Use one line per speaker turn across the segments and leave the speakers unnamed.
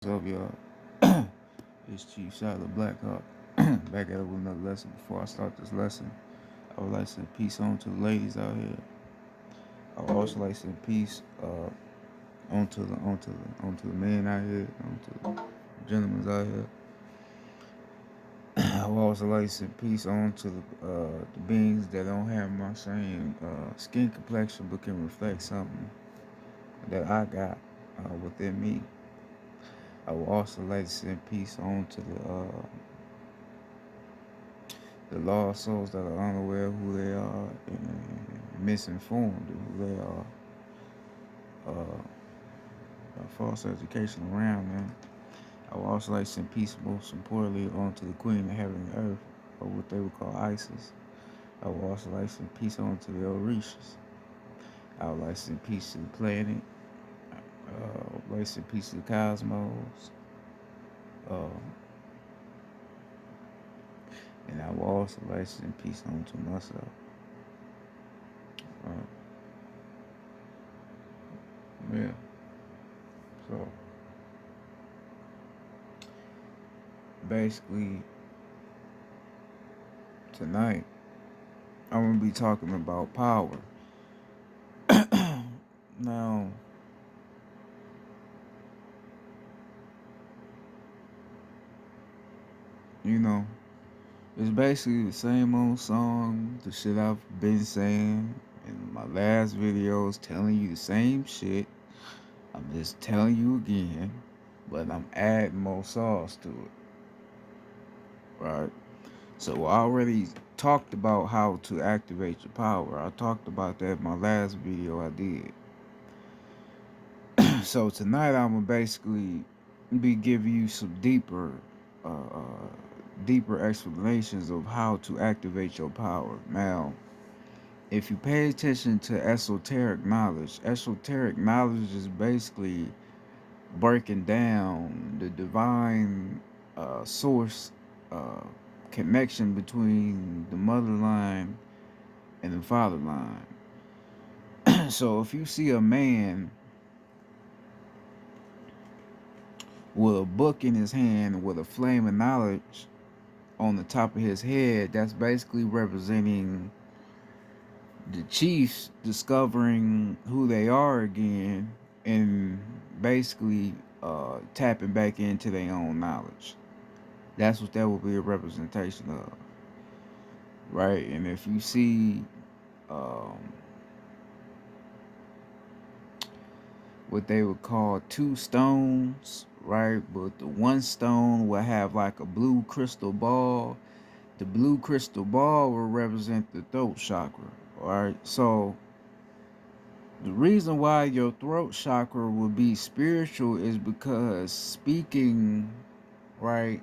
What's up, y'all? It's Chief Shadow Blackhawk back at it with another lesson. Before I start this lesson, I would like to send peace on to the ladies out here. I would also like to send peace onto the men out here, onto the gentlemen out here. I would also like to send peace on to the beings that don't have my same skin complexion but can reflect something that I got within me. I would also like to send peace on to the lost souls that are unaware of who they are and misinformed of who they are. False education around them. I would also like to send peace, most importantly, on to the Queen of Heaven and Earth, or what they would call Isis. I would also like to send peace on to the Orishas. I would like to send peace to the planet. I would like to send peace to the cosmos. Um, and I would also like to send peace on to myself. Uh, yeah. So basically, tonight I'm gonna be talking about power. Now, you know, it's basically the same old song, the shit I've been saying in my last videos, telling you the same shit. I'm just telling you again, but I'm adding more sauce to it, right? So I already talked about how to activate your power. I talked about that in my last video I did. So tonight I'm gonna basically be giving you some deeper explanations of how to activate your power. Now, if you pay attention to esoteric knowledge is basically breaking down the divine source uh, connection between the mother line and the father line. So if you see a man with a book in his hand with a flame of knowledge on the top of his head, that's basically representing the chiefs discovering who they are again and basically tapping back into their own knowledge. That's what that would be a representation of, right? And if you see um, what they would call two stones, right? But the one stone will have like a blue crystal ball. The blue crystal ball will represent the throat chakra, right? So the reason why your throat chakra will be spiritual is because speaking, right,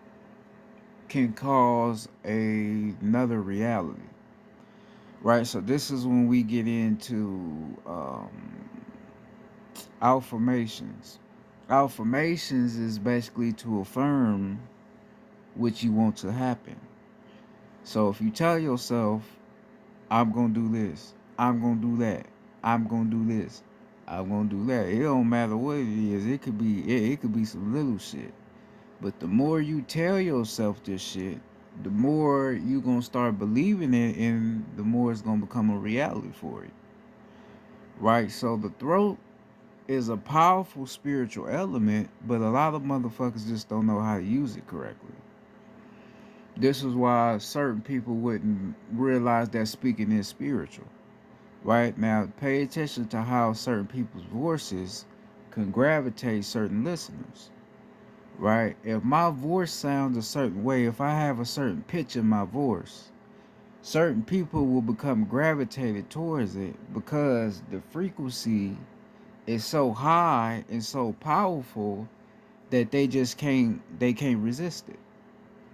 can cause another reality, right? So this is when we get into affirmations. Affirmations is basically to affirm what you want to happen. So if you tell yourself, I'm gonna do this, I'm gonna do that, I'm gonna do this, I'm gonna do that. It don't matter what it is. It could be some little shit. But the more you tell yourself this shit, the more you gonna start believing it, and the more it's gonna become a reality for you. Right? So the throat is a powerful spiritual element, but a lot of motherfuckers just don't know how to use it correctly. This is why certain people wouldn't realize that speaking is spiritual. Right? Now, pay attention to how certain people's voices can gravitate certain listeners. Right? If my voice sounds a certain way, if I have a certain pitch in my voice, certain people will become gravitated towards it because the frequency is so high and so powerful that they can't resist it,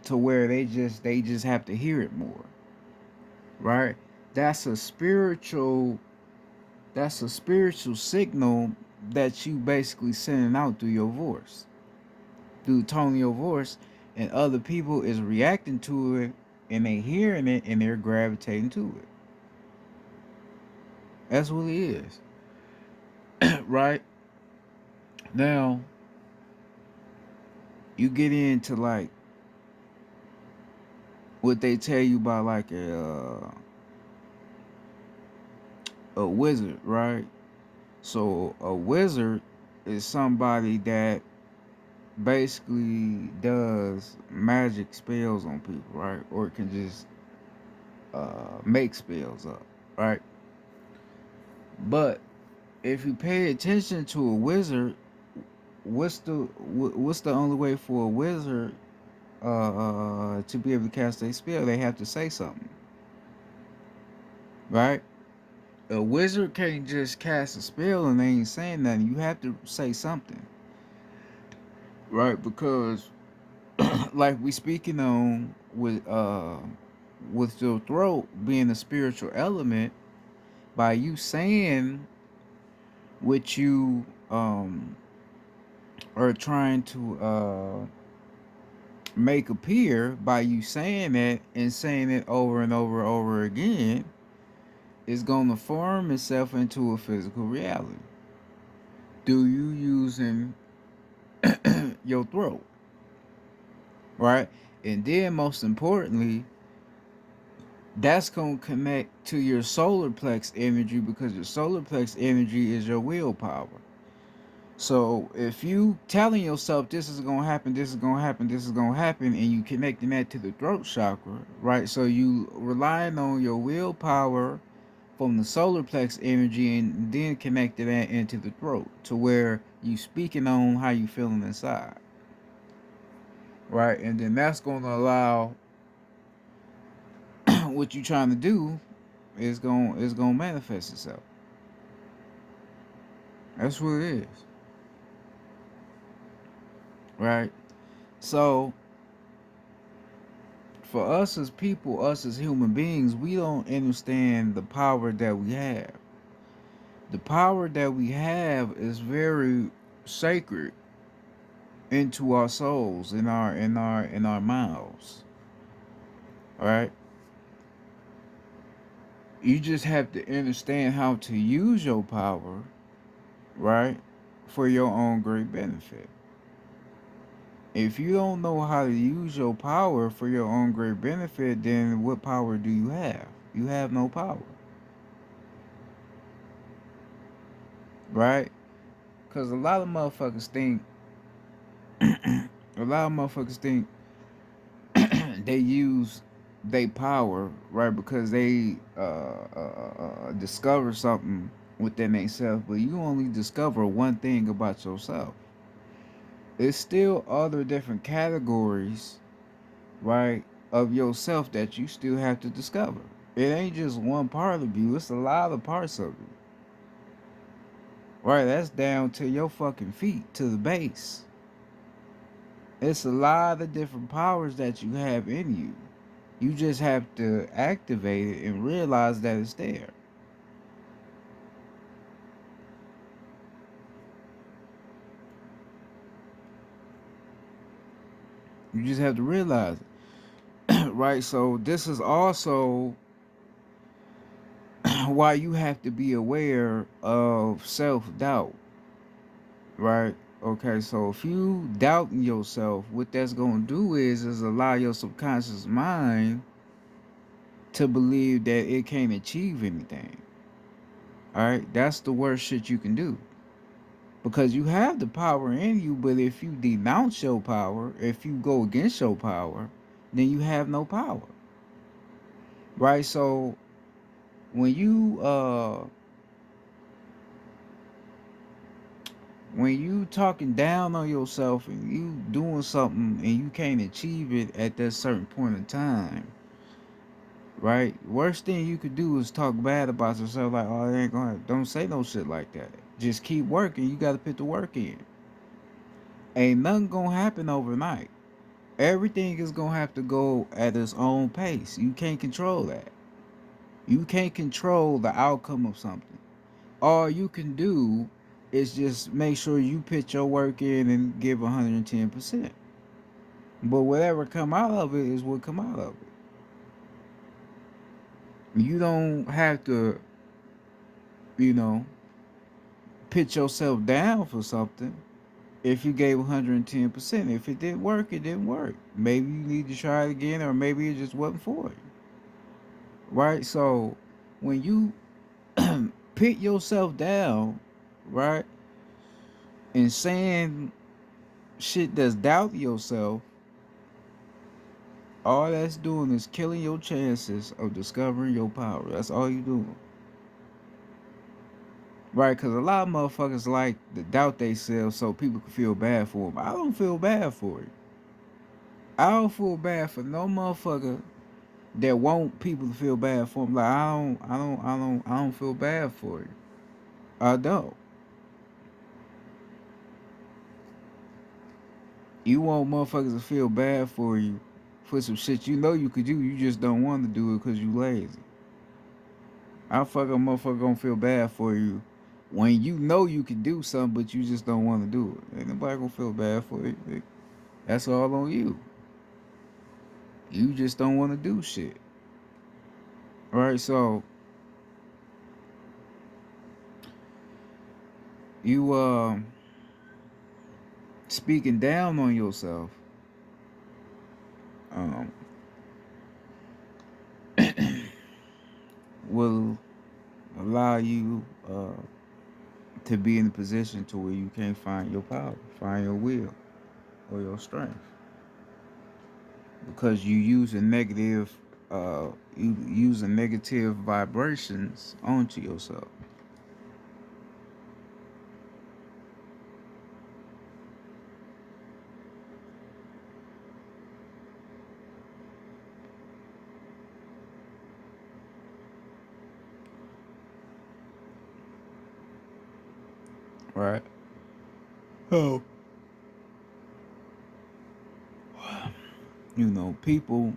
to where they just have to hear it more. Right? That's a spiritual that's a spiritual signal that you basically sending out through your voice, through the tone of your voice, and other people is reacting to it, and they hearing it, and they're gravitating to it. That's what it is. Right? Now, You get into like what they tell you about like a wizard, right? So a wizard is somebody that basically does magic spells on people, right? Or it can just make spells up, right? But if you pay attention to a wizard, what's the only way for a wizard to be able to cast a spell? They have to say something, right? A wizard can't just cast a spell and they ain't saying nothing. You have to say something, right? Because like we speaking on with your throat being a spiritual element, by you saying what you are trying to make appear, by you saying it and saying it over and over and over again, is going to form itself into a physical reality. Do you using your throat, right? And then most importantly, that's going to connect to your solar plex energy, because your solar plex energy is your willpower. So if you telling yourself this is gonna happen, this is gonna happen, this is gonna happen, and you connecting that to the throat chakra, right? So you relying on your willpower from the solar plex energy, and then connecting that into the throat, to where you speaking on how you feeling inside, right? And then that's gonna allow what you trying to do is gonna manifest itself. That's what it is, right? So for us as people, us as human beings, we don't understand the power that we have. The power that we have is very sacred into our souls, in our mouths. All right. You just have to understand how to use your power, right, for your own great benefit. If you don't know how to use your power for your own great benefit, then what power do you have? You have no power, right? Because a lot of motherfuckers think, a lot of motherfuckers think they use they power, right, because they discover something within themselves, but you only discover one thing about yourself. It's still other different categories, right, of yourself that you still have to discover. It ain't just one part of you, it's a lot of parts of you. Right, that's down to your fucking feet, to the base. It's a lot of different powers that you have in you. You just have to activate it and realize that it's there. You just have to realize it. Right? So this is also why you have to be aware of self-doubt. Right? Okay, so if you doubting yourself, what that's gonna do is allow your subconscious mind to believe that it can't achieve anything. Alright? That's the worst shit you can do. Because you have the power in you, but if you denounce your power, if you go against your power, then you have no power. Right? So when you talking down on yourself and you doing something and you can't achieve it at that certain point in time, right? Worst thing you could do is talk bad about yourself, like, oh, I ain't gonna, don't say no shit like that. Just keep working. You gotta put the work in. Ain't nothing gonna happen overnight. Everything is gonna have to go at its own pace. You can't control that. You can't control the outcome of something. All you can do is just make sure you put your work in and give 110%. But whatever come out of it is what come out of it. You don't have to, you know, put yourself down for something. If you gave 110%, if it didn't work, it didn't work. Maybe you need to try it again, or maybe it just wasn't for you. Right? So when you pit yourself down, right, and saying shit that's doubting yourself, all that's doing is killing your chances of discovering your power. That's all you doing. Right? Because a lot of motherfuckers like to doubt themselves so people can feel bad for them. I don't feel bad for it. I don't feel bad for no motherfucker that want people to feel bad for them. Like I don't feel bad for it. I don't. You want motherfuckers to feel bad for you for some shit you know you could do. You just don't want to do it because you lazy. How fuck a motherfucker gonna feel bad for you when you know you can do something but you just don't want to do it? Ain't nobody gonna feel bad for you. That's all on you. You just don't want to do shit. Right? So you speaking down on yourself um will allow you to be in a position to where you can't find your power, find your will or your strength, because you using you using negative vibrations onto yourself. Right? Oh, you know, people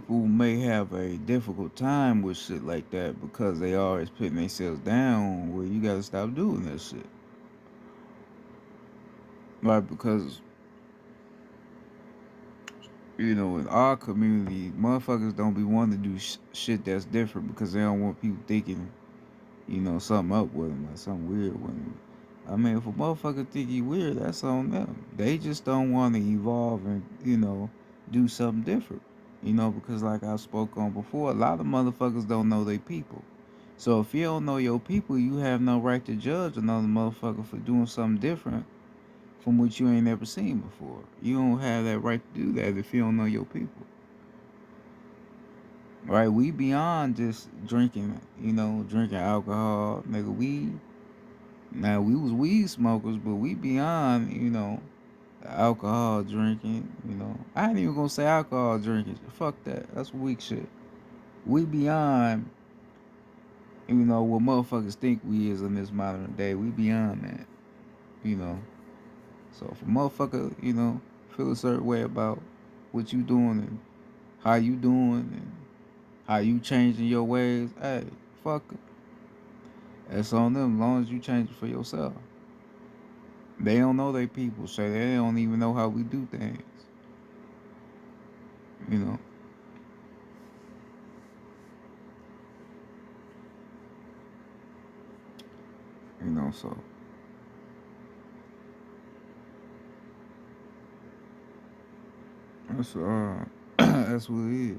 may have a difficult time with shit like that because they always putting themselves down. Where you gotta stop doing that shit. Right? Because you know, in our community, motherfuckers don't be wanting to do shit that's different because they don't want people thinking, you know, something up with them, like something weird with them. I mean, if a motherfucker think he weird, that's on them. They just don't want to evolve and, you know, do something different. You know, because like I spoke on before, a lot of motherfuckers don't know their people. So if you don't know your people, you have no right to judge another motherfucker for doing something different from what you ain't never seen before. You don't have that right to do that if you don't know your people. Right? We beyond just drinking, you know, drinking alcohol. Nigga, now we was weed smokers, but we beyond, you know, alcohol drinking, you know. I ain't even gonna say alcohol drinking. Fuck that. That's weak shit. We beyond, you know, what motherfuckers think we is in this modern day. We beyond that, you know. So if a motherfucker, you know, feel a certain way about what you doing and how you doing and how you changing your ways, hey, fuck it. That's on them as long as you change it for yourself. They don't know they people, so they don't even know how we do things. You know. So that's that's what it is.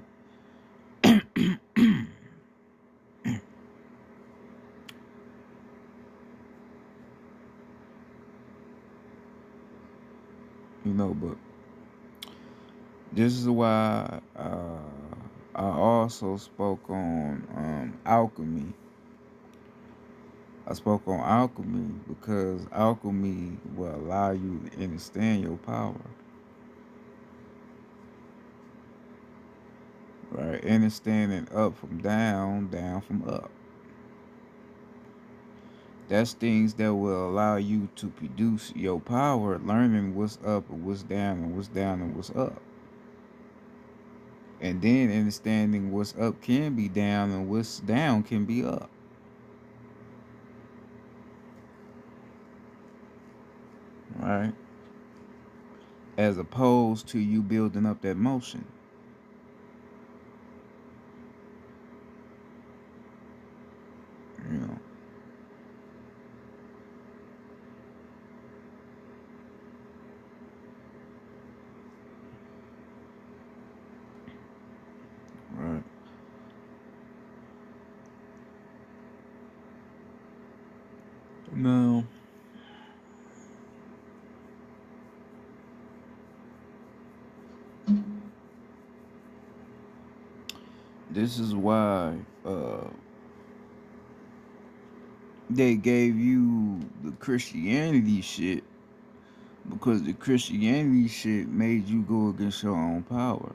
But this is why I also spoke on alchemy. I spoke on alchemy because alchemy will allow you to understand your power. Right? Understanding up from down, down from up. That's things that will allow you to produce your power, learning what's up and what's down and what's down and what's up. And then understanding what's up can be down and what's down can be up. Right? As opposed to you building up that motion. You know. This is why they gave you the Christianity shit, because the Christianity shit made you go against your own power.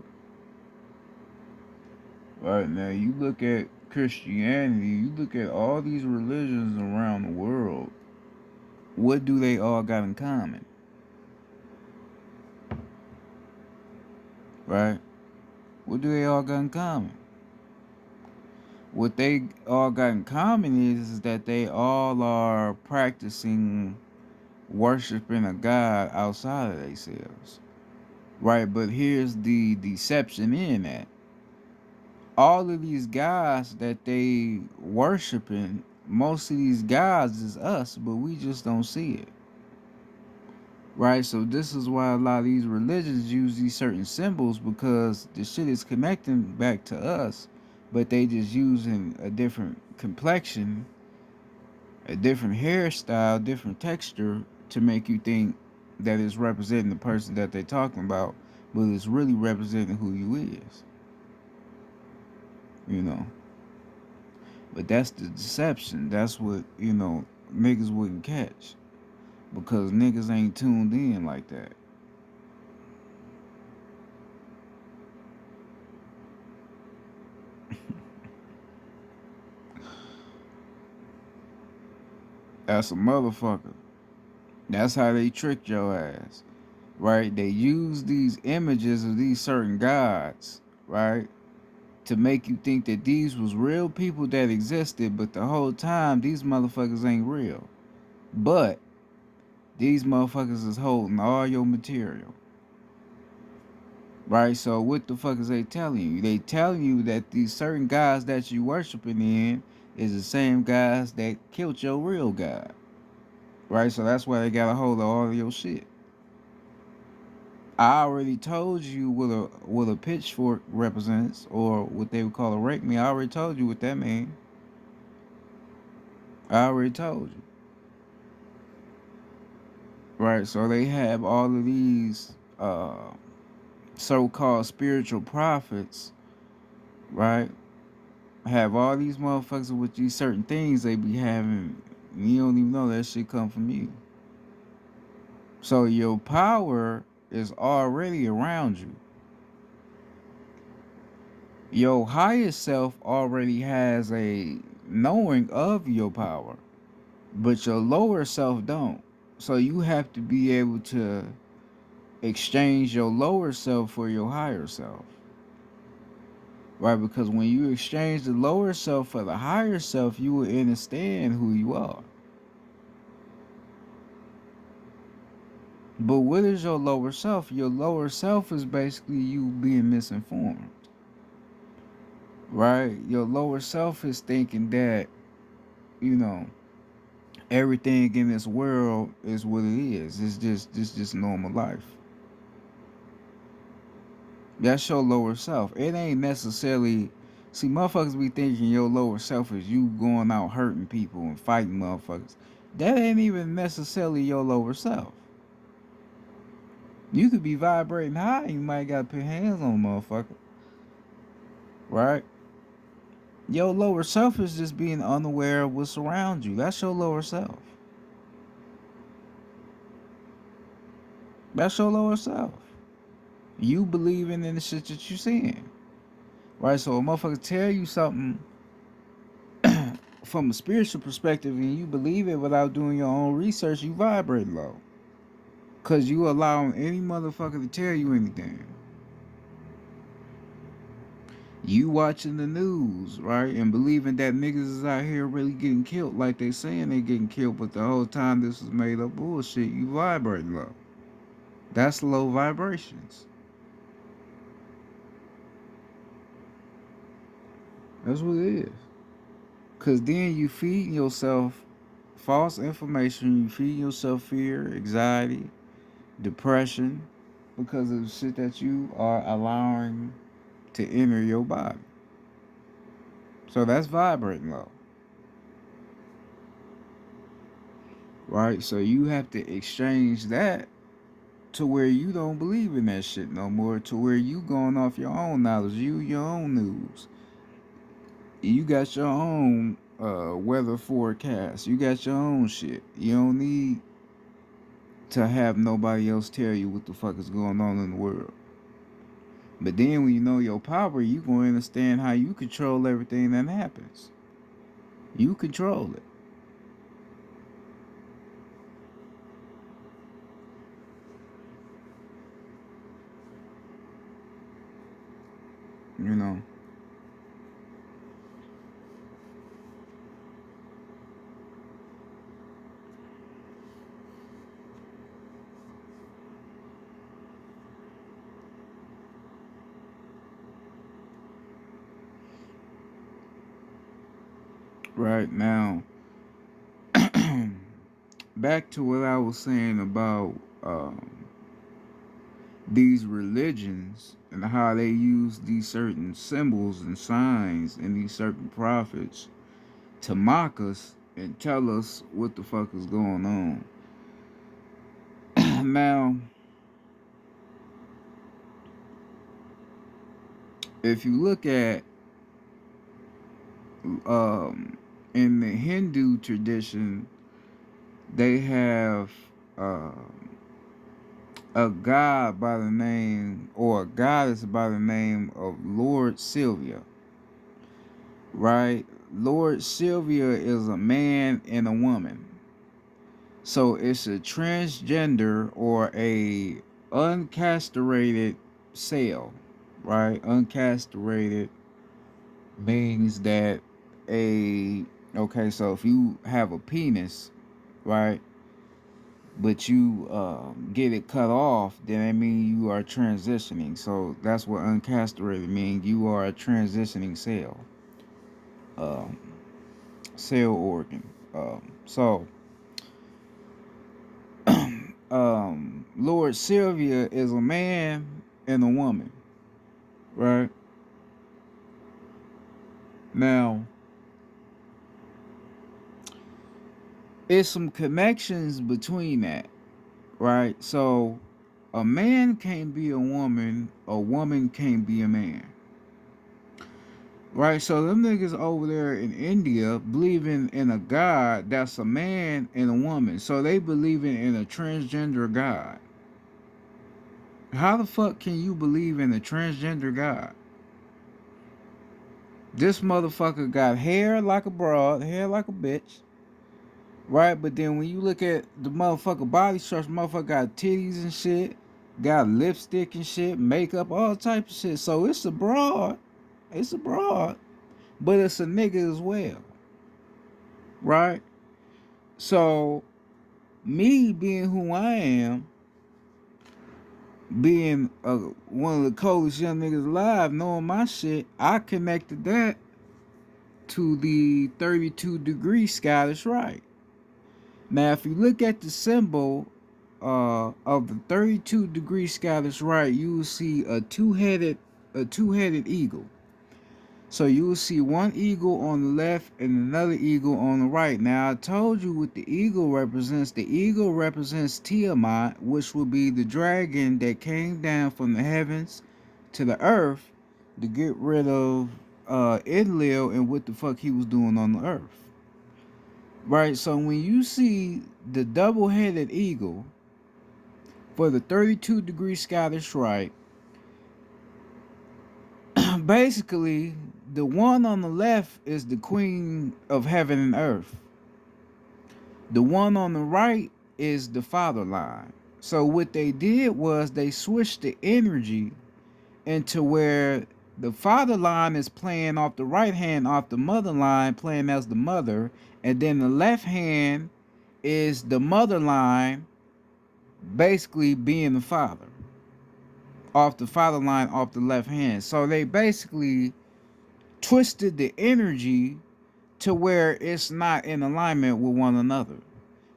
Right now, you look at Christianity, you look at all these religions around the world. What do they all got in common? Right? What do they all got in common? What they all got in common is that they all are practicing worshiping a God outside of themselves. Right? But here's the deception in that. All of these gods that they worshiping, most of these gods is us, but we just don't see it. Right? So this is why a lot of these religions use these certain symbols, because the shit is connecting back to us, but they just using a different complexion, a different hairstyle, different texture to make you think that it's representing the person that they're talking about, but it's really representing who you is. You know. But that's the deception. That's what, niggas wouldn't catch. Because niggas ain't tuned in like that. That's a motherfucker. That's how they trick your ass. Right? They use these images of these certain gods, right? To make you think that these was real people that existed, but the whole time these motherfuckers ain't real. But these motherfuckers is holding all your material. Right? So what the fuck is they telling you? They telling you that these certain guys that you worshiping in is the same guys that killed your real God. Right? So that's why they got a hold of all of your shit. I already told you what a pitchfork represents, or what they would call a rake me. I already told you what that means. I already told you. Right? So they have all of these so-called spiritual prophets, right? Have all these motherfuckers with these certain things they be having. You don't even know that shit come from you. So your power is already around you. Your higher self already has a knowing of your power, but your lower self don't. So you have to be able to exchange your lower self for your higher self. Right? Because when you exchange the lower self for the higher self, you will understand who you are. But what is your lower self? Your lower self is basically you being misinformed. Right? Your lower self is thinking that, you know, everything in this world is what it is. It's just normal life. That's your lower self. It ain't necessarily, see, motherfuckers be thinking your lower self is you going out hurting people and fighting motherfuckers. That ain't even necessarily your lower self. You could be vibrating high, you might gotta put hands on a motherfucker. Right? Your lower self is just being unaware of what's around you. That's your lower self. That's your lower self. You believing in the shit that you seeing. Right? So a motherfucker tell you something from a spiritual perspective and you believe it without doing your own research, you vibrate low. Cause you allowing any motherfucker to tell you anything. You watching the news, right? And believing that niggas is out here really getting killed like they saying they getting killed, but the whole time this is made up bullshit, you vibrating low. That's low vibrations. That's what it is. Cause then you feeding yourself false information, you feeding yourself fear, anxiety, depression, because of the shit that you are allowing to enter your body. So that's vibrating low. Right? So you have to exchange that to where you don't believe in that shit no more, to where you going off your own knowledge, you your own news. You got your own weather forecast. You got your own shit. You don't need to have nobody else tell you what the fuck is going on in the world. But then when you know your power, you gonna understand how you control everything that happens. You control it. You know. Right now, back to what I was saying about these religions and how they use these certain symbols and signs and these certain prophets to mock us and tell us what the fuck is going on. Now, if you look at in the Hindu tradition, they have uh, a god by the name or a goddess by the name of Lord Sylvia, right? Lord Sylvia is a man and a woman. So it's a transgender or a uncastrated cell, right? Uncastrated means that a okay, so if you have a penis, right, but you get it cut off, then that means you are transitioning. So that's what uncastrated means. You are a transitioning cell, um, cell organ. So Lord Sylvia is a man and a woman, right? Now, it's some connections between that, right? So, a man can't be a woman can't be a man, right? So, them niggas over there in India believing in a god that's a man and a woman. So, they believing in a transgender god. How the fuck can you believe in a transgender god? This motherfucker got hair like a broad, hair like a bitch, right? But then when you look at the motherfucker body structure, motherfucker got titties and shit, got lipstick and shit, makeup, all type of shit. So it's a broad, but it's a nigga as well, right? So me being who I am, being one of the coolest young niggas alive, knowing my shit, I connected that to the 32-degree Scottish Rite. Now, if you look at the symbol of the 32-degree Scottish Rite, you will see a two-headed eagle. So you will see one eagle on the left and another eagle on the right. Now I told you what the eagle represents. The eagle represents Tiamat, which will be the dragon that came down from the heavens to the earth to get rid of Enlil and what the fuck he was doing on the earth. Right, so when you see the double-headed eagle for the 32-degree Scottish Rite, basically the one on the left is the queen of heaven and earth. The one on the right is the father line. So what they did was they switched the energy into where the father line is playing off the right hand off the mother line, playing as the mother, and then the left hand is the mother line basically being the father off the father line off the left hand. So they basically twisted the energy to where it's not in alignment with one another.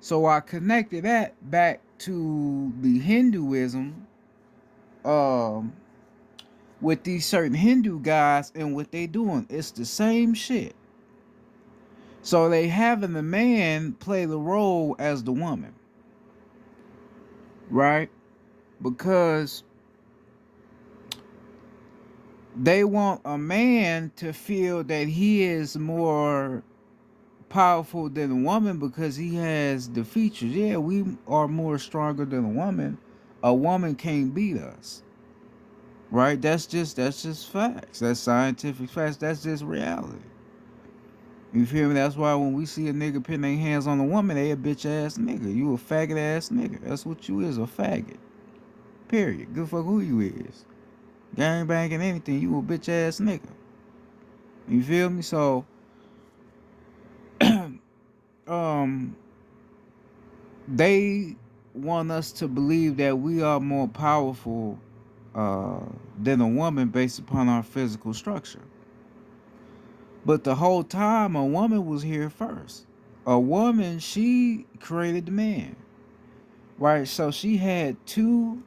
So I connected that back to the Hinduism um with these certain Hindu guys and what they doing. It's the same shit. So they having the man play the role as the woman, right? Because They want a man to feel that he is more powerful than a woman because he has the features. Yeah, we are more stronger than a woman. A woman can't beat us. Right? That's just facts. That's scientific facts. That's just reality. You feel me? That's why when we see a nigga putting their hands on a woman, they a bitch ass nigga. You a faggot ass nigga. That's what you is, a faggot. Period. Good fuck who you is. Gang banging anything, you a bitch ass nigga. You feel me? So um they want us to believe that we are more powerful uh than a woman based upon our physical structure. But the whole time a woman was here first. A woman, she created the man. Right? So she had two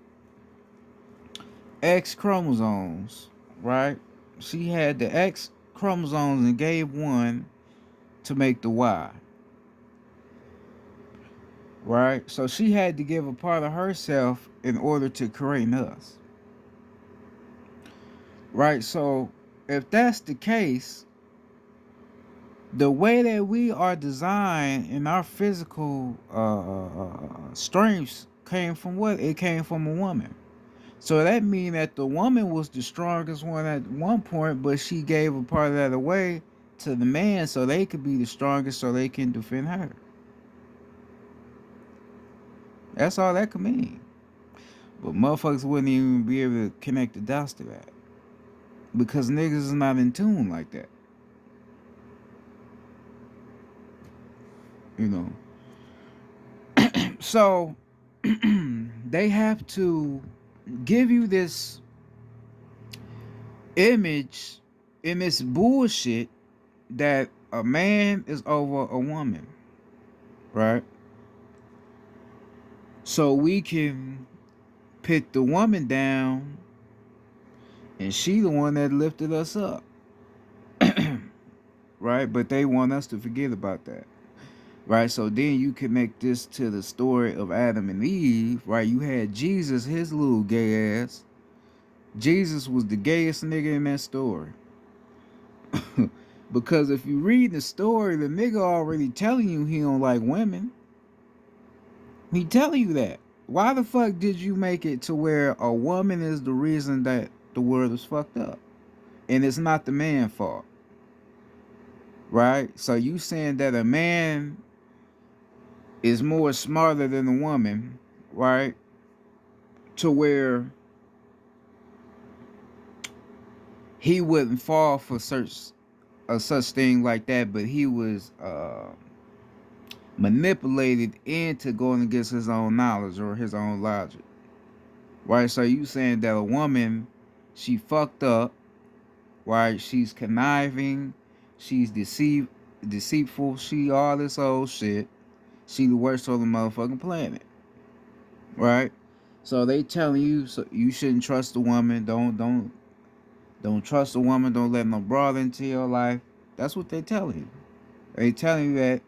X chromosomes, right? She had the X chromosomes and gave one to make the Y, right? So she had to give a part of herself in order to create us, right? So if that's the case, the way that we are designed in our physical strengths came from what? It came from a woman. So that means that the woman was the strongest one at one point, but she gave a part of that away to the man so they could be the strongest so they can defend her. That's all that could mean. But motherfuckers wouldn't even be able to connect the dots to that. Because niggas is not in tune like that. You know. So they have to give you this image in this bullshit that a man is over a woman, right? So we can put the woman down and she the one that lifted us up. Right? But they want us to forget about that. Right? So then you connect this to the story of Adam and Eve, right? You had Jesus, his little gay ass. Jesus was the gayest nigga in that story. Because if you read the story, the nigga already telling you he don't like women. He telling you that. Why the fuck did you make it to where a woman is the reason that the world is fucked up? And it's not the man's fault. Right? So you saying that a man is more smarter than a woman, right? To where he wouldn't fall for such thing like that, but he was manipulated into going against his own knowledge or his own logic. Right? So you saying that a woman, she fucked up, right? She's conniving, she's deceitful, she all this old shit. She the worst on the motherfucking planet. Right? So they telling you so you shouldn't trust a woman. Don't trust a woman. Don't let no broad into your life. That's what they telling you. They telling you that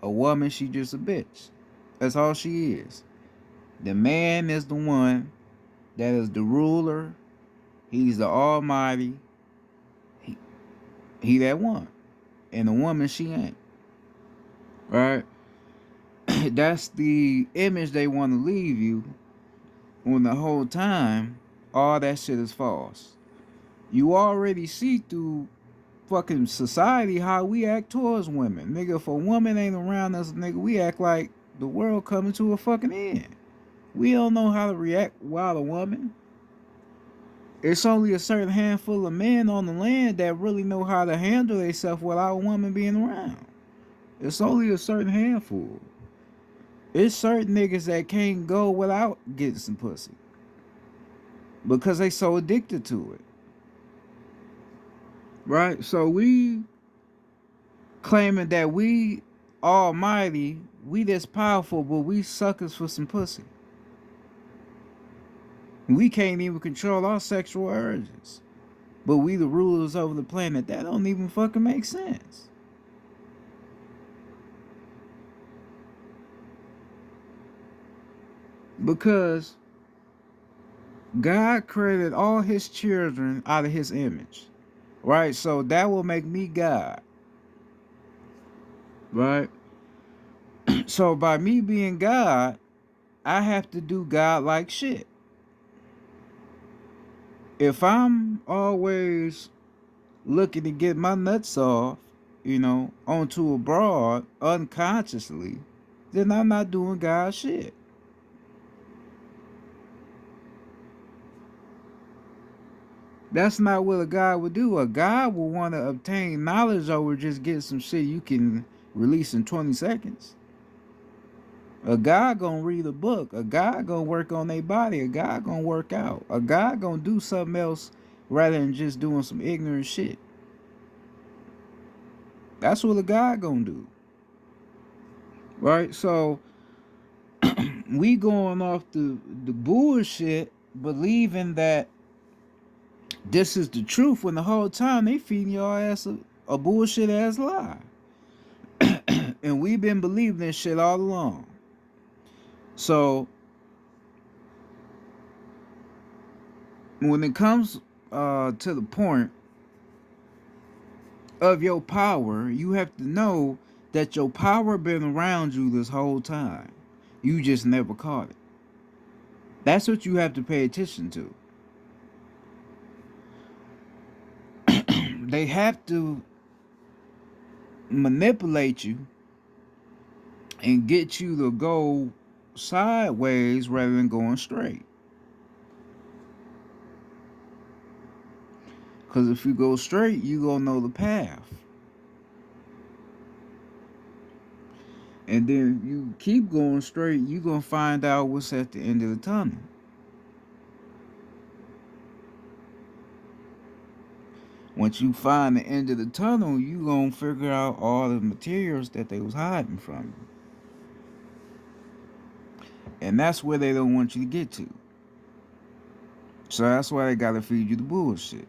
a woman, she just a bitch. That's all she is. The man is the one that is the ruler. He's the almighty. He, he that one. And the woman, she ain't. Right? That's the image they want to leave you when the whole time all that shit is false. You already see through fucking society how we act towards women. Nigga, if a woman ain't around us, nigga, we act like the world coming to a fucking end. We don't know how to react while a woman. It's only a certain handful of men on the land that really know how to handle themselves without a woman being around. It's only a certain handful. It's certain niggas that can't go without getting some pussy because they so addicted to it. Right? So we claiming that we almighty, we this powerful, but we suckers for some pussy. We can't even control our sexual urges. But we the rulers over the planet. That don't even fucking make sense. Because God created all his children out of his image, right? So that will make me God, right? So by me being God, I have to do God like shit. If I'm always looking to get my nuts off, onto a broad unconsciously, then I'm not doing God shit. That's not what a God would do. A God will want to obtain knowledge over just get some shit you can release in 20 seconds. A God gonna read a book. A God gonna work on their body. A God gonna work out. A God gonna do something else rather than just doing some ignorant shit. That's what a God gonna do. Right? So we going off the bullshit, believing that this is the truth when the whole time they feeding your ass a bullshit ass lie. And we've been believing this shit all along. So when it comes to the point of your power, you have to know that your power been around you this whole time. You just never caught it. That's what you have to pay attention to. They have to manipulate you and get you to go sideways rather than going straight. Because if you go straight, you gonna know the path. And then you keep going straight, you gonna find out what's at the end of the tunnel. Once you find the end of the tunnel, you gonna figure out all the materials that they was hiding from you. And that's where they don't want you to get to. So that's why they gotta feed you the bullshit.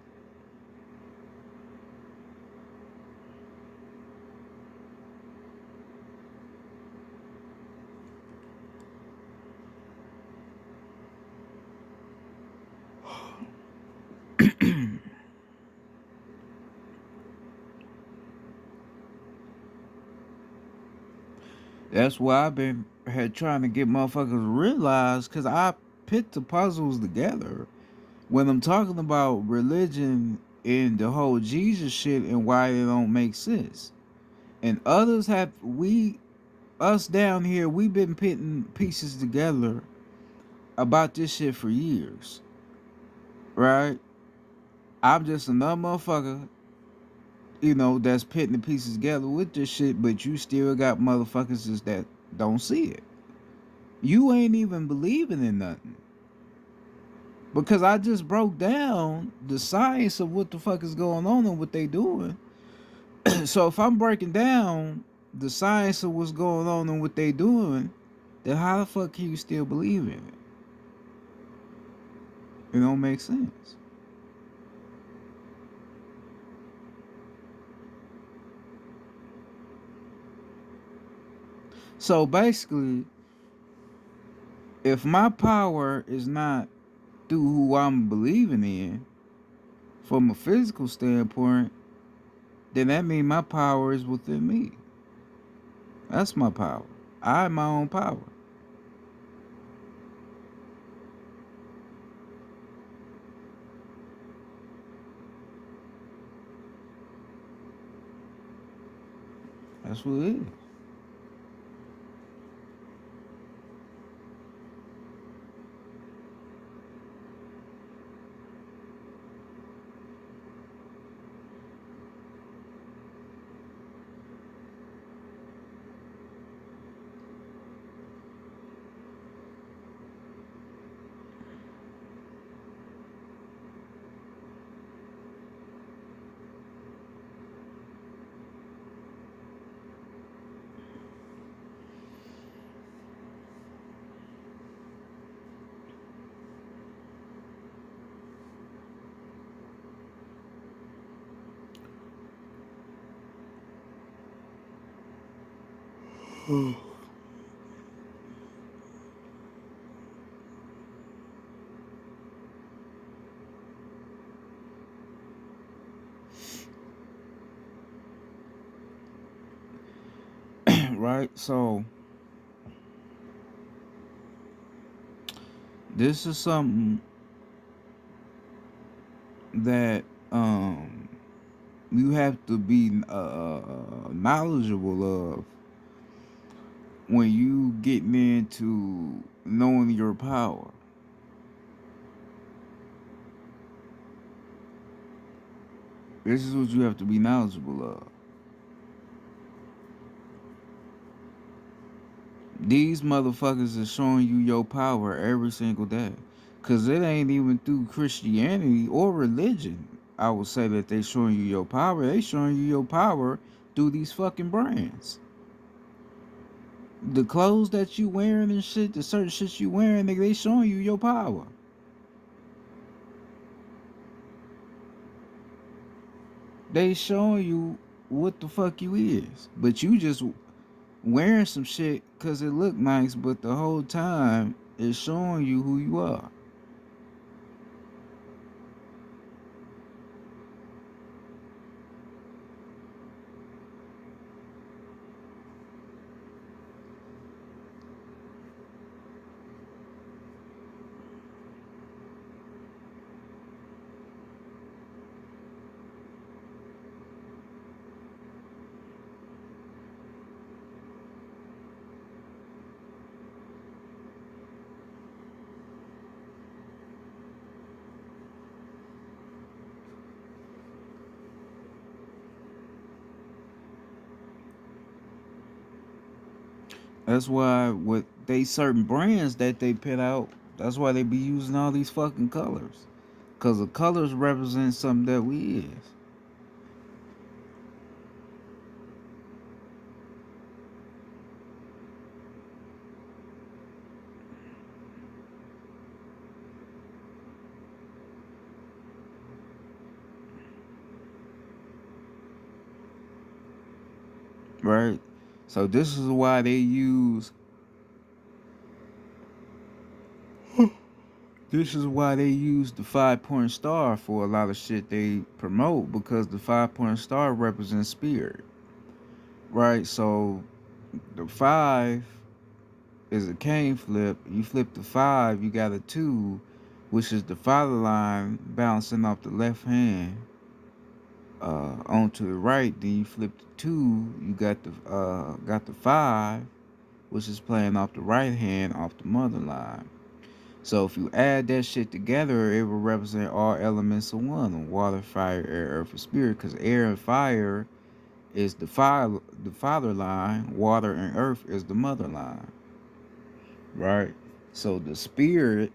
That's why I've been had trying to get motherfuckers to realize, because I put the puzzles together when I'm talking about religion and the whole Jesus shit and why it don't make sense. And others have, us down here, we've been putting pieces together about this shit for years, right? I'm just another motherfucker, that's putting the pieces together with this shit, but you still got motherfuckers that don't see it. You ain't even believing in nothing. Because I just broke down the science of what the fuck is going on and what they doing. So if I'm breaking down the science of what's going on and what they doing, then how the fuck can you still believe in it? It don't make sense. So basically, if my power is not through who I'm believing in, from a physical standpoint, then that means my power is within me. That's my power. I have my own power. That's what it is. Right? So this is something that you have to be knowledgeable of when you getting into knowing your power. This is what you have to be knowledgeable of. These motherfuckers are showing you your power every single day. Cause it ain't even through Christianity or religion. I would say that they showing you your power. They showing you your power through these fucking brands. The clothes that you wearing and shit, the certain shit you wearing, nigga, they showing you your power. They showing you what the fuck you is. But you just wearing some shit cause it look nice, but the whole time it's showing you who you are. That's why with they certain brands that they put out, that's why they be using all these fucking colors. Cause the colors represent something that we is. Right? So this is why they use this is why they use the 5 point star for a lot of shit they promote because the 5 point star represents spirit. Right? So the five is a cane flip. You flip the five, you got a two, which is the father line bouncing off the left hand onto the right. Then you flip the two, you got the five, which is playing off the right hand off the mother line. So if you add that shit together, it will represent all elements of one: water, fire, air, earth, and spirit. Because air and fire is the father line, water and earth is the mother line. Right? So the spirit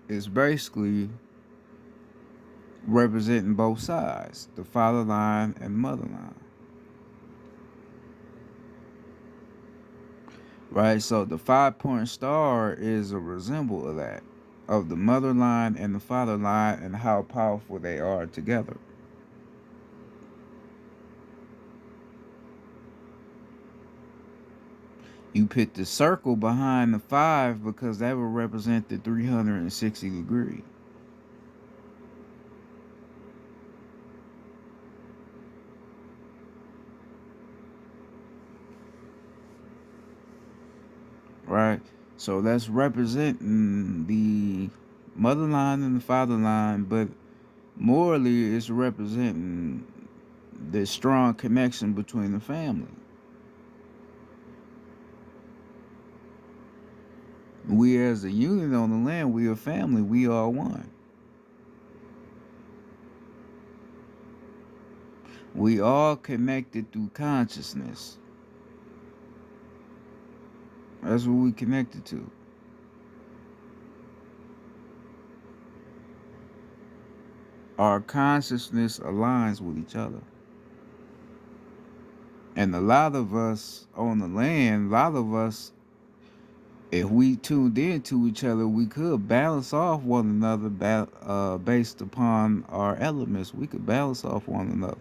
is basically representing both sides, the father line and mother line. Right? So the 5 point star is a resemble of that, of the mother line and the father line and how powerful they are together. You put the circle behind the five because that will represent the 360 degree. Right? So that's representing the mother line and the father line, but morally it's representing the strong connection between the family. We as a unit on the land, we a family, we are one. We all connected through consciousness. That's what we connected to. Our consciousness aligns with each other. And a lot of us on the land, a lot of us, if we tuned into each other, we could balance off one another based upon our elements. We could balance off one another.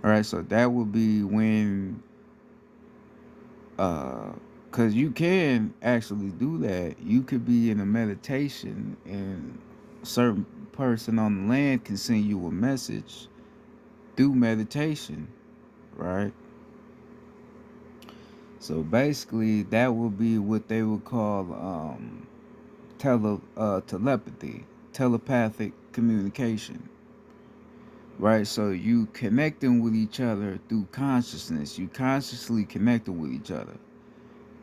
All right, so that would be when, because you can actually do that. You could be in a meditation and a certain person on the land can send you a message through meditation, right? So basically, that would be what they would call telepathy, telepathic communication, right? So you connecting with each other through consciousness. You consciously connecting with each other.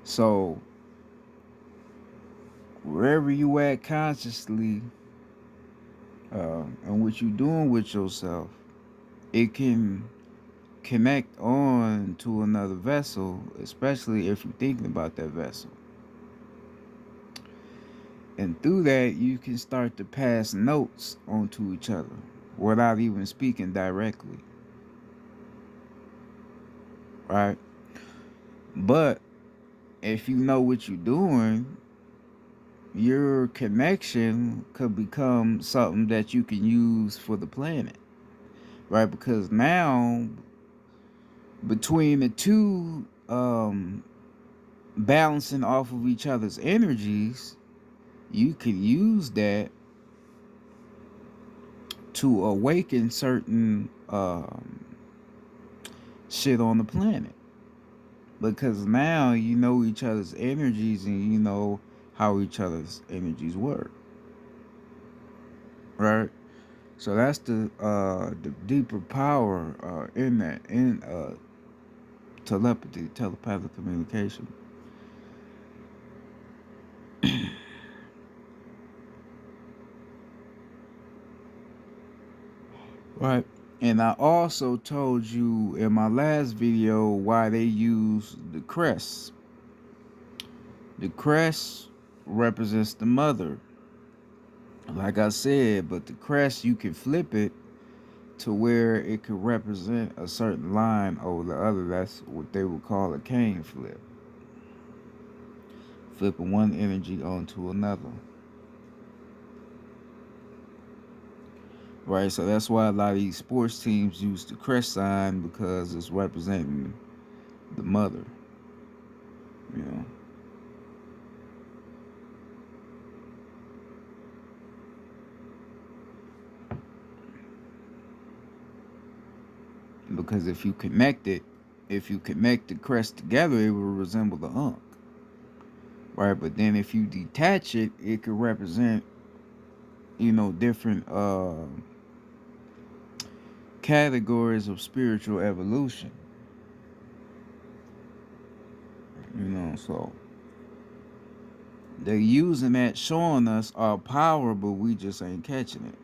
So wherever you at consciously, and what you doing with yourself, it can connect on to another vessel, especially if you're thinking about that vessel. And through that, you can start to pass notes onto each other without even speaking directly, right? But if you know what you're doing, your connection could become something that you can use for the planet, right? Because now, between the two balancing off of each other's energies, you can use that to awaken certain shit on the planet, because now you know each other's energies and you know how each other's energies work, right? So that's the deeper power in that, in telepathy, telepathic communication. Right. And I also told you in my last video why they use the crest. The crest represents the mother, like I said, but the crest, you can flip it to where it could represent a certain line over the other. That's what they would call a cane flip. Flipping one energy onto another. Right, so that's why a lot of these sports teams use the crest sign, because it's representing the mother, you know. Because if you connect the crest together, it will resemble the ankh, right? But then if you detach it, it could represent, you know, different categories of spiritual evolution, you know. So they're using that, showing us our power, but we just ain't catching it.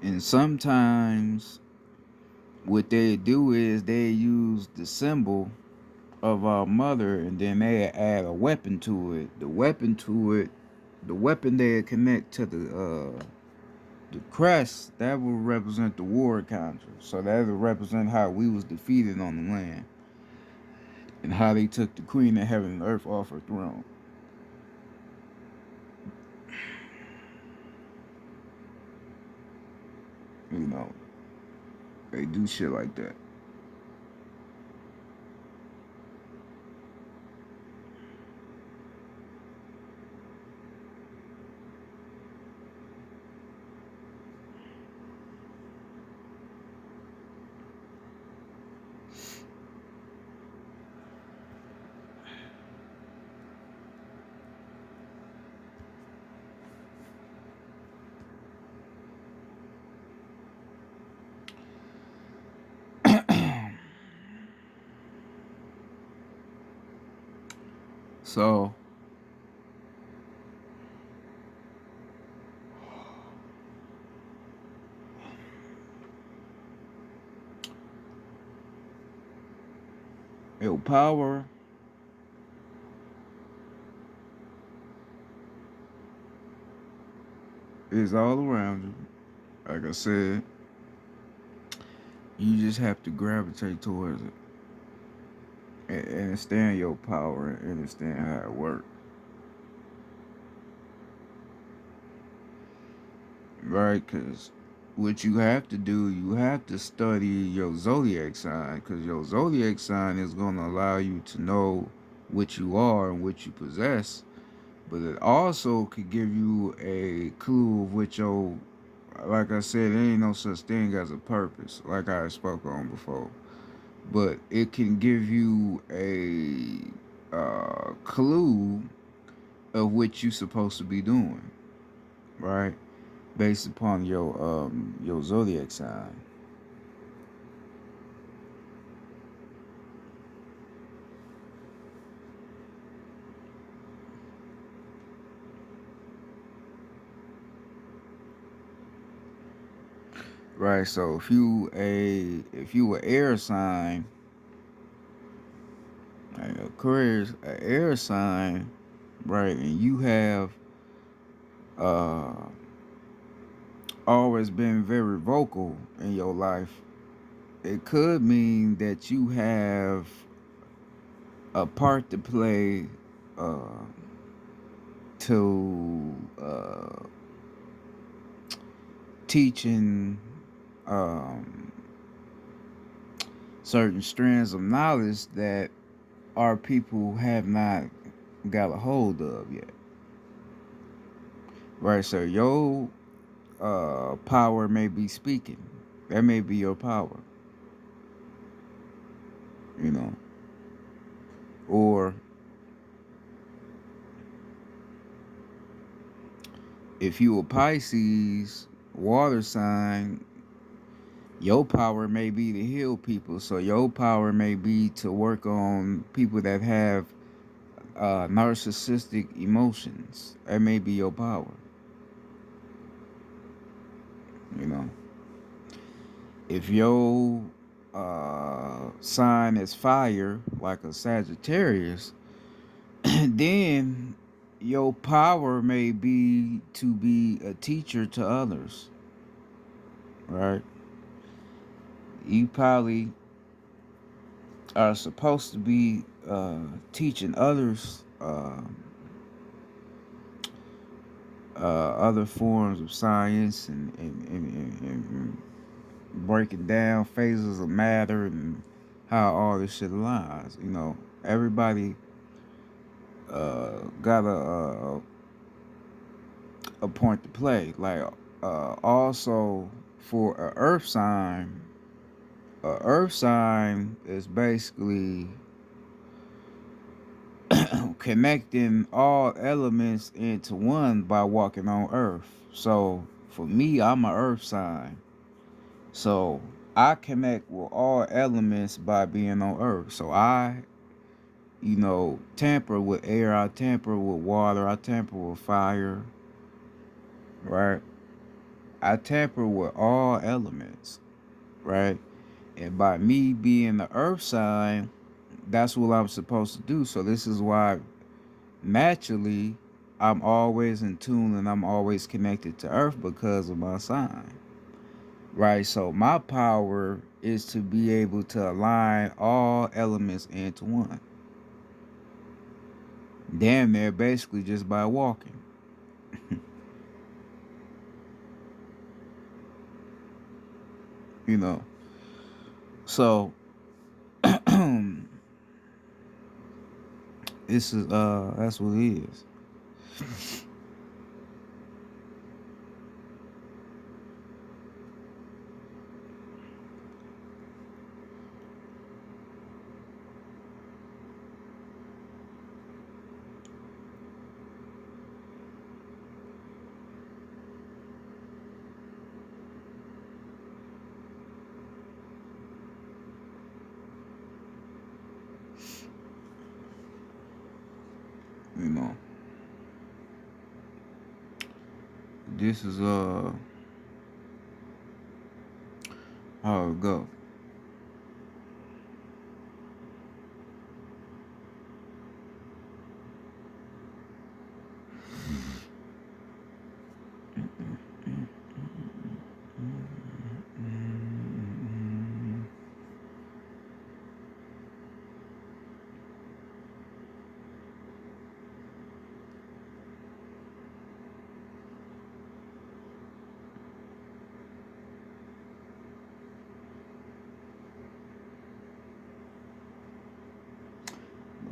And sometimes what they do is they use the symbol of our mother, and then they add a weapon to it. The weapon they connect to the crest, that will represent the war contra. So that will represent how we was defeated on the land, and how they took the Queen of Heaven and Earth off her throne. You know, they do shit like that. So your power is all around you. Like I said, you just have to gravitate towards it and understand your power and understand how it works. right? Because what you have to do, you have to study your zodiac sign, because your zodiac sign is going to allow you to know what you are and what you possess, but it also could give you a clue of what your, like I said, there ain't no such thing as a purpose, like I spoke on before, but it can give you a clue of what you're supposed to be doing, right? Based upon your zodiac sign. Right. So if you a air sign, like Aquarius, a air sign, right, and you have uh always been very vocal in your life, it could mean that you have a part to play uh to teaching um certain strands of knowledge that our people have not got a hold of yet. Right, so your power may be speaking. That may be your power, you know. Or if you a Pisces, water sign, your power may be to heal people. So your power may be to work on people that have narcissistic emotions. That may be your power, you know. If your sign is fire, like a Sagittarius, then your power may be to be a teacher to others, right? You probably are supposed to be teaching others other forms of science and breaking down phases of matter and how all this shit aligns. You know, everybody got a point to play. Like also for a earth sign is basically connecting all elements into one by walking on earth. So for me, I'm a earth sign. So I connect with all elements by being on earth. So I, tamper with air, I tamper with water, I tamper with fire, right? I tamper with all elements, right? And by me being the earth sign, that's what I'm supposed to do. So this is why naturally I'm always in tune and I'm always connected to earth because of my sign. Right? So my power is to be able to align all elements into one. Damn near basically just by walking. you know. So this is that's what it is. You know. This is how it go.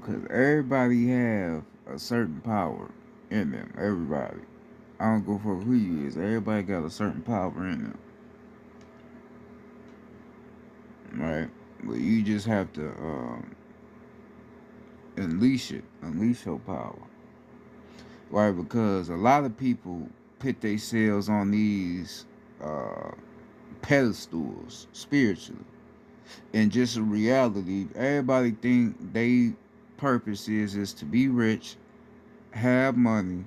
Because everybody have a certain power in them. Everybody. I don't go for who you is. Everybody got a certain power in them. Right? But you just have to unleash it. Unleash your power. Right? Because a lot of people put themselves on these uh, pedestals spiritually. And just a reality, everybody think they purpose is to be rich, have money,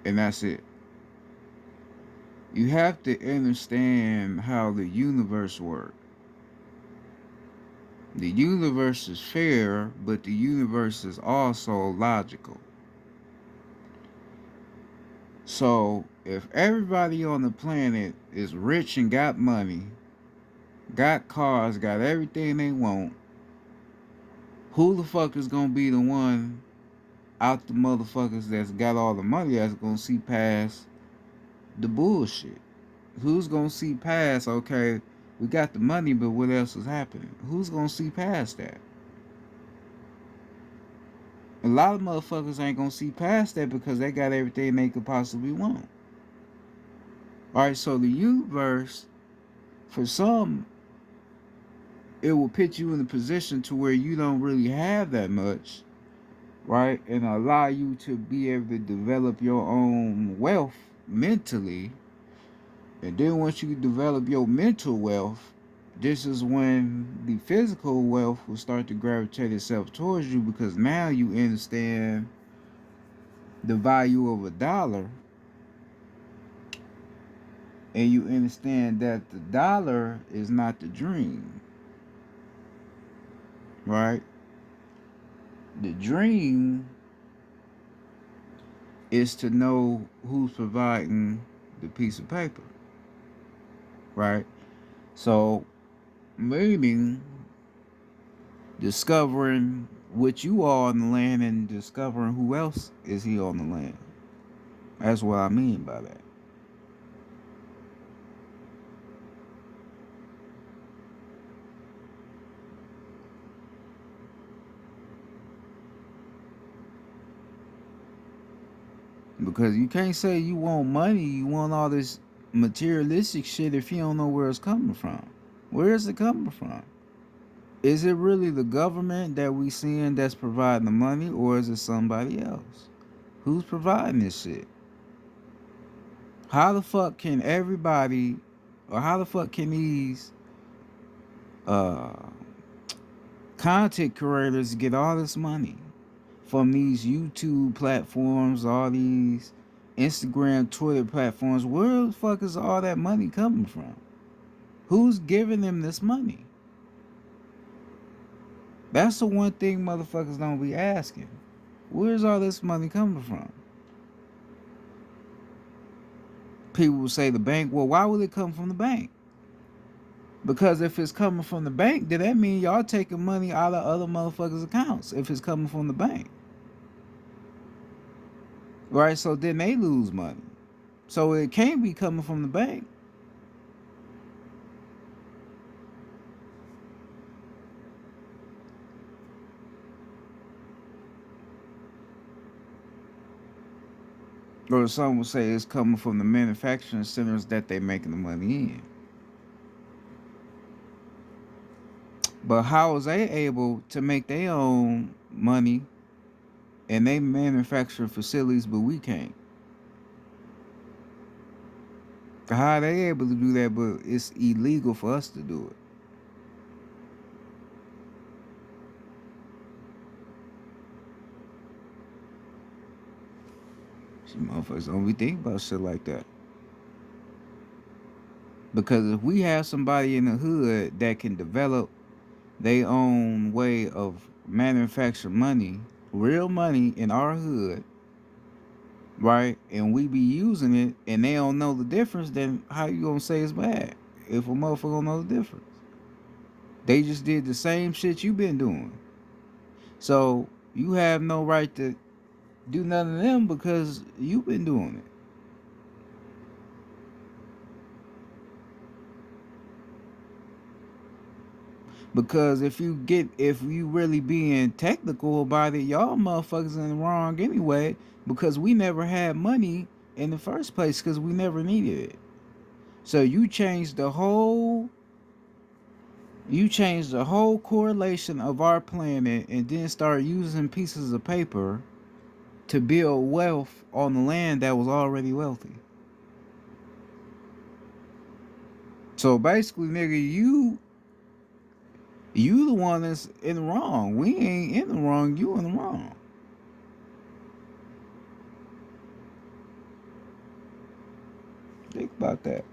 and that's it. You have to understand how the universe works. The universe is fair, but the universe is also logical. So, if everybody on the planet is rich and got money, got cars, got everything they want, who the fuck is gonna be the one out the motherfuckers that's got all the money that's gonna see past the bullshit? Who's gonna see past, okay, we got the money, but what else is happening? Who's gonna see past that? A lot of motherfuckers ain't gonna see past that because they got everything they could possibly want. Alright, so the universe, for some, it will put you in a position to where you don't really have that much, right? And allow you to be able to develop your own wealth mentally. And then once you develop your mental wealth, this is when the physical wealth will start to gravitate itself towards you, because now you understand the value of a dollar, and you understand that the dollar is not the dream, right? The dream is to know who's providing the piece of paper, right? So, meaning discovering what you are on the land and discovering who else is here on the land. That's what I mean by that. Because you can't say you want money, you want all this materialistic shit if you don't know where it's coming from. Where is it coming from? Is it really the government that we seeing that's providing the money, or is it somebody else? Who's providing this shit? How the fuck can everybody, or how the fuck can these uh content creators get all this money from these YouTube platforms, all these Instagram, Twitter platforms? Where the fuck is all that money coming from? Who's giving them this money? That's the one thing motherfuckers don't be asking. Where's all this money coming from? People will say the bank. Well, why would it come from the bank? Because if it's coming from the bank, then that mean y'all taking money out of other motherfuckers' accounts if it's coming from the bank. Right? So then they lose money. So it can't be coming from the bank. Or some will say it's coming from the manufacturing centers that they making the money in. But how is they able to make their own money and they manufacture facilities, but we can't? How are they able to do that, but it's illegal for us to do it? See, motherfuckers don't be thinking about shit like that. Because if we have somebody in the hood that can develop their own way of manufacturing money, real money in our hood, right? And we be using it and they don't know the difference, then how you gonna say it's bad if a motherfucker don't know the difference? They just did the same shit you been doing. So you have no right to do none of them because you been doing it. Because if you really being technical about it, y'all motherfuckers in the wrong anyway. Because we never had money in the first place because we never needed it. So you changed the whole correlation of our planet and then start using pieces of paper to build wealth on the land that was already wealthy. So basically, nigga, you the one that's in the wrong. We ain't in the wrong. You in the wrong. Think about that.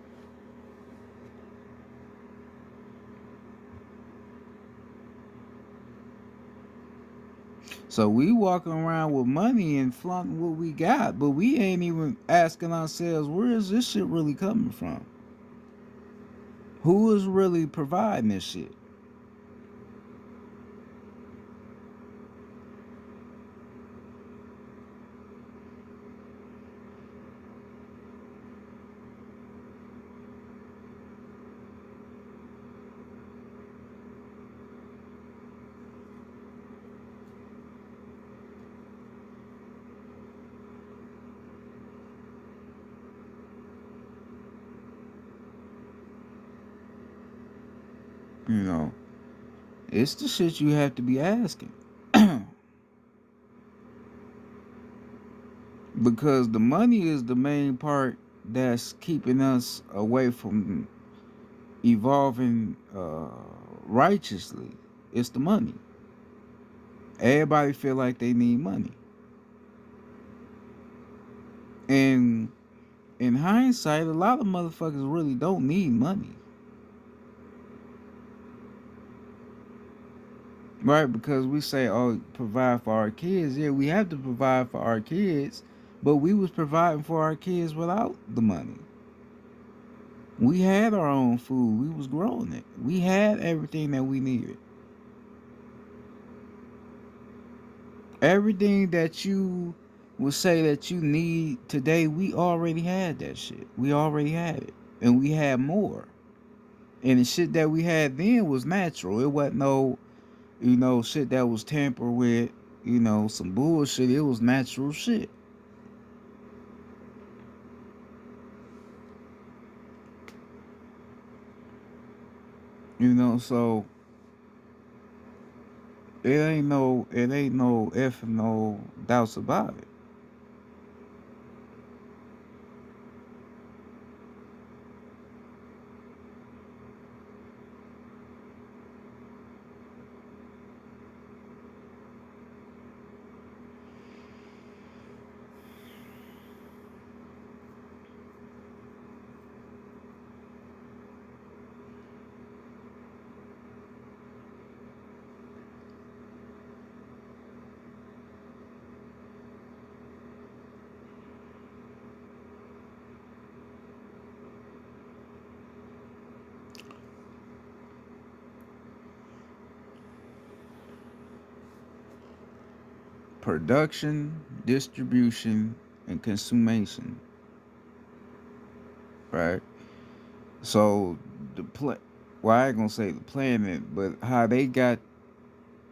So we walking around with money and flaunting what we got, but we ain't even asking ourselves where is this shit really coming from? Who is really providing this shit? You know, it's the shit you have to be asking. Because the money is the main part that's keeping us away from evolving righteously. It's the money. Everybody feel like they need money. And in hindsight, a lot of motherfuckers really don't need money. Right? Because we say, oh, provide for our kids. Yeah, we have to provide for our kids, but we was providing for our kids without the money. We had our own food. We was growing it. We had everything that we needed. Everything that you would say that you need today, we already had that shit. We already had it. And we had more. And the shit that we had then was natural. It wasn't no, shit that was tampered with, some bullshit. It was natural shit. So it ain't no if and no doubts about it. Production, distribution, and consummation. Right? So the play well, I ain't gonna say the planet, but how they got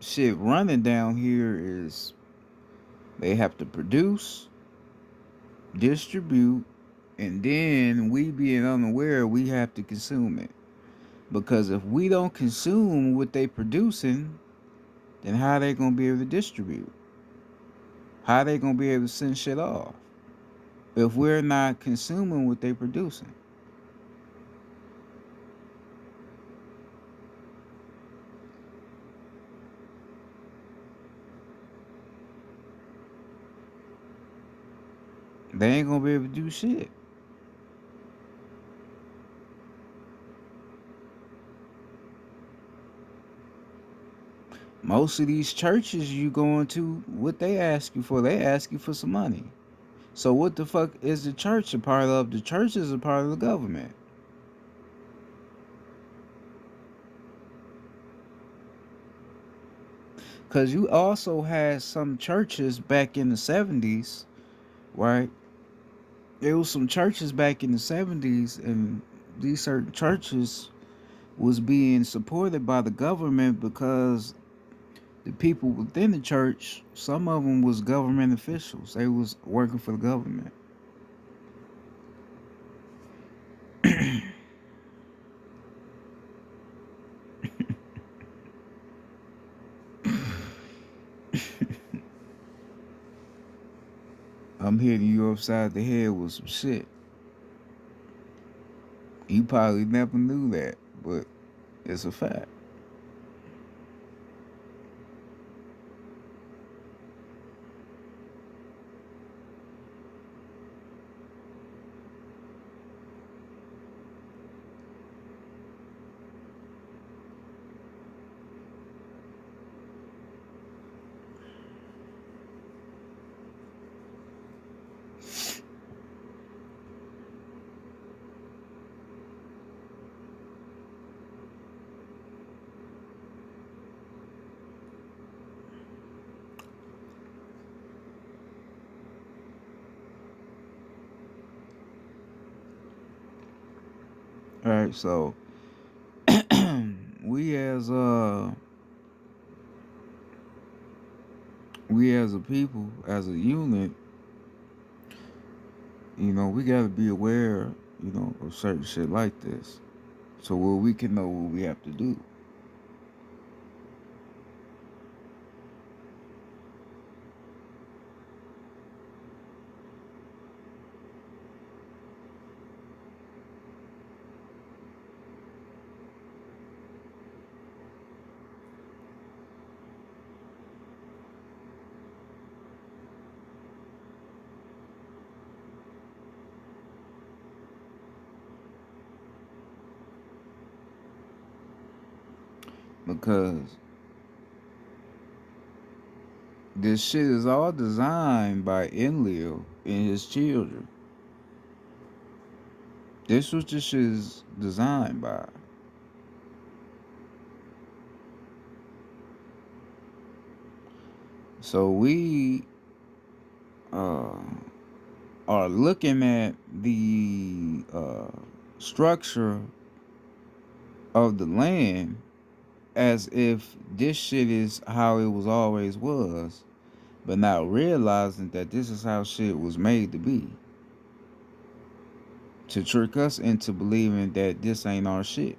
shit running down here is they have to produce, distribute, and then we being unaware, we have to consume it. Because if we don't consume what they producing, then how they gonna be able to distribute? How they gonna be able to send shit off if we're not consuming what they producing? They ain't gonna be able to do shit. Most of these churches you going to, what they ask you for? They ask you for some money. So what the fuck is the church a part of? The church is a part of the government. Cause you also had some churches back in the 70s, right? There was some churches back in the 70s, and these certain churches, was being supported by the government because the people within the church, some of them was government officials. They was working for the government. I'm hitting you upside the head with some shit. You probably never knew that, but it's a fact. All right, so we as uh we as a people, as a unit, we gotta be aware, of certain shit like this. So where we can know what we have to do. Because this shit is all designed by Enlil and his children. This what this shit is designed by. So we uh, are looking at the structure of the land as if this shit is how it was always was, but not realizing that this is how shit was made to be. To trick us into believing that this ain't our shit.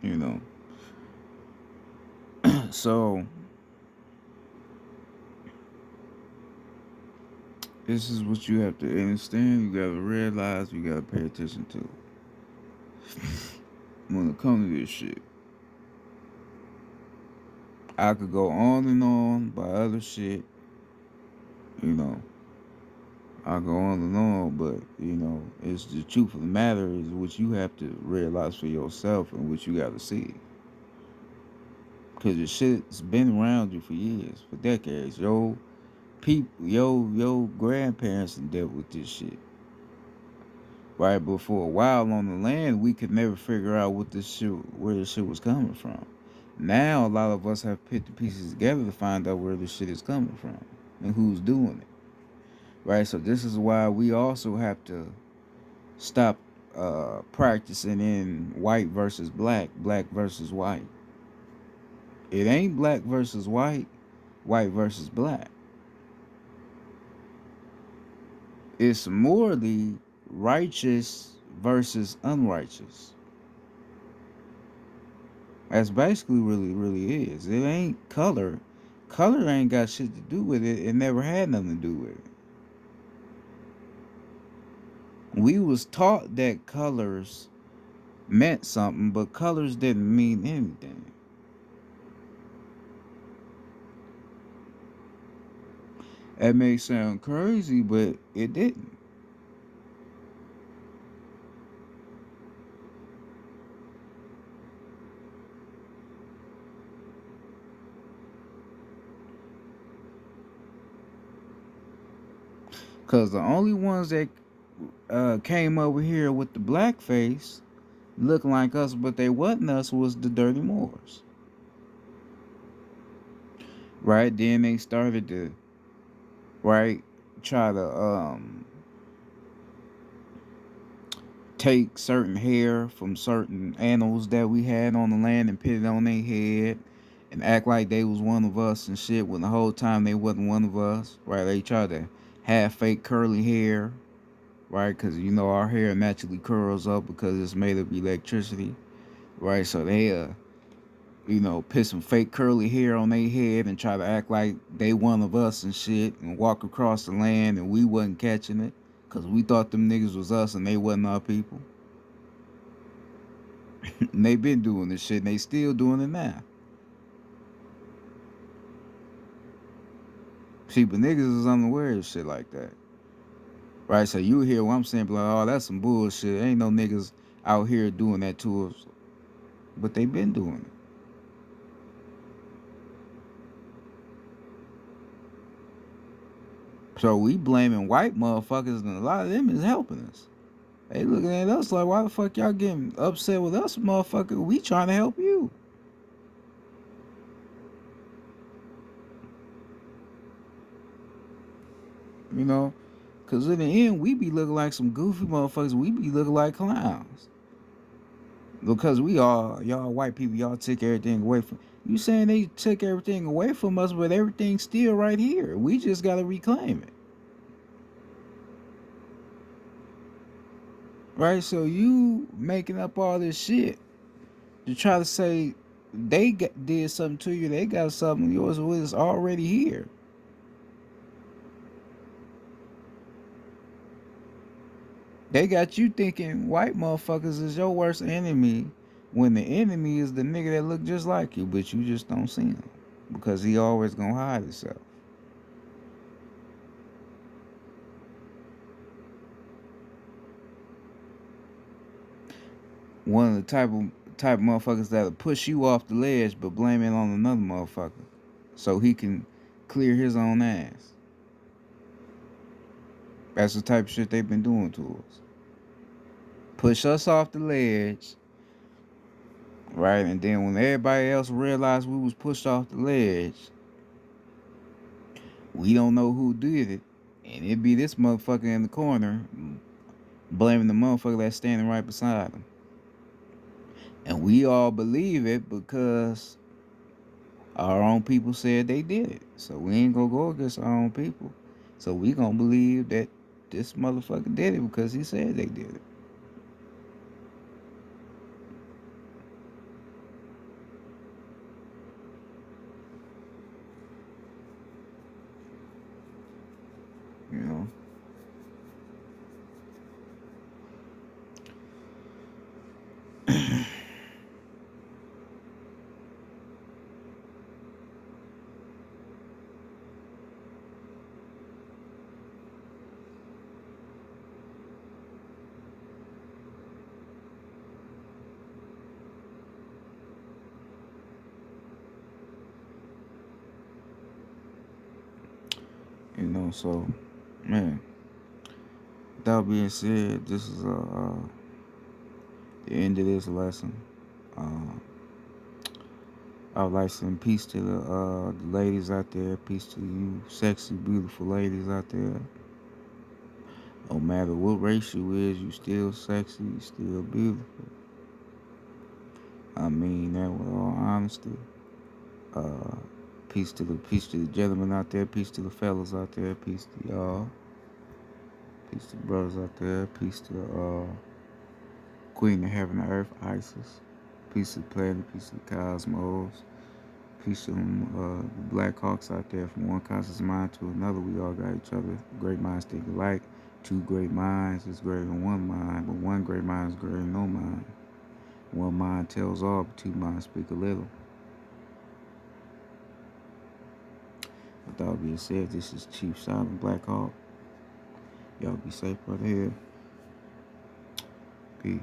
You know. So this is what you have to understand. You gotta realize. You gotta pay attention to when it comes to this shit. I could go on and on by other shit. You know, I go on and on, but it's the truth of the matter is what you have to realize for yourself and what you got to see. Cause the shit's been around you for years, for decades. Your grandparents have dealt with this shit, right? But for a while on the land, we could never figure out where this shit was coming from. Now a lot of us have put the pieces together to find out where this shit is coming from and who's doing it, right? So this is why we also have to stop practicing in white versus black, black versus white. It ain't black versus white, white versus black. It's morally righteous versus unrighteous. That's basically really is. It ain't color. Color ain't got shit to do with it. It never had nothing to do with it. We was taught that colors meant something, but colors didn't mean anything. That may sound crazy, but it didn't. Cause the only ones that came over here with the blackface looking like us, but they wasn't us, was the Dirty Moors. Right? Then they started to right try to take certain hair from certain animals that we had on the land and put it on their head and act like they was one of us and shit when the whole time they wasn't one of us. Right? They tried to have fake curly hair. Right? Because you know our hair naturally curls up because it's made of electricity. Right? So they put some fake curly hair on their head and try to act like they one of us and shit and walk across the land and we wasn't catching it because we thought them niggas was us and they wasn't our people. And they been doing this shit and they still doing it now. See, but niggas is unaware of shit like that. Right? So you hear what I'm saying, like, oh, that's some bullshit. Ain't no niggas out here doing that to us. But they been doing it. So we blaming white motherfuckers and a lot of them is helping us. They looking at us like, why the fuck y'all getting upset with us, motherfucker? We trying to help you. You know? Because in the end, we be looking like some goofy motherfuckers. We be looking like clowns. Because y'all white people, y'all took everything away from. You saying they took everything away from us, but everything's still right here. We just got to reclaim it. Right? So you making up all this shit to try to say did something to you, they got something yours was already here. They got you thinking white motherfuckers is your worst enemy when the enemy is the nigga that look just like you, but you just don't see him because he always gonna hide himself. One of the type of motherfuckers that'll push you off the ledge but blame it on another motherfucker so he can clear his own ass. That's the type of shit they've been doing to us. Push us off the ledge, right? And then when everybody else realized we was pushed off the ledge, we don't know who did it. And it be this motherfucker in the corner blaming the motherfucker that's standing right beside him. And we all believe it because our own people said they did it. So we ain't gonna go against our own people. So we gonna believe that this motherfucker did it because he said they did it. You know? So man, that being said, this is the end of this lesson. Uh, I would like to send peace to the ladies out there. Peace to you, sexy, beautiful ladies out there. No matter what race you is, you still sexy, you still beautiful. I mean that with all honesty. Uh, peace to the gentlemen out there. Peace to the fellas out there. Peace to y'all. Peace to the brothers out there. Peace to Queen of Heaven and Earth, Isis. Peace to the planet, peace to the cosmos. Peace to them Black Hawks out there. From one conscious mind to another, we all got each other. Great minds think alike. Two great minds is greater than one mind, but one great mind is greater than no mind. One mind tells all, but two minds speak a little. With that being said, this is Chief Silent Black Hawk. Y'all be safe out here. Peace.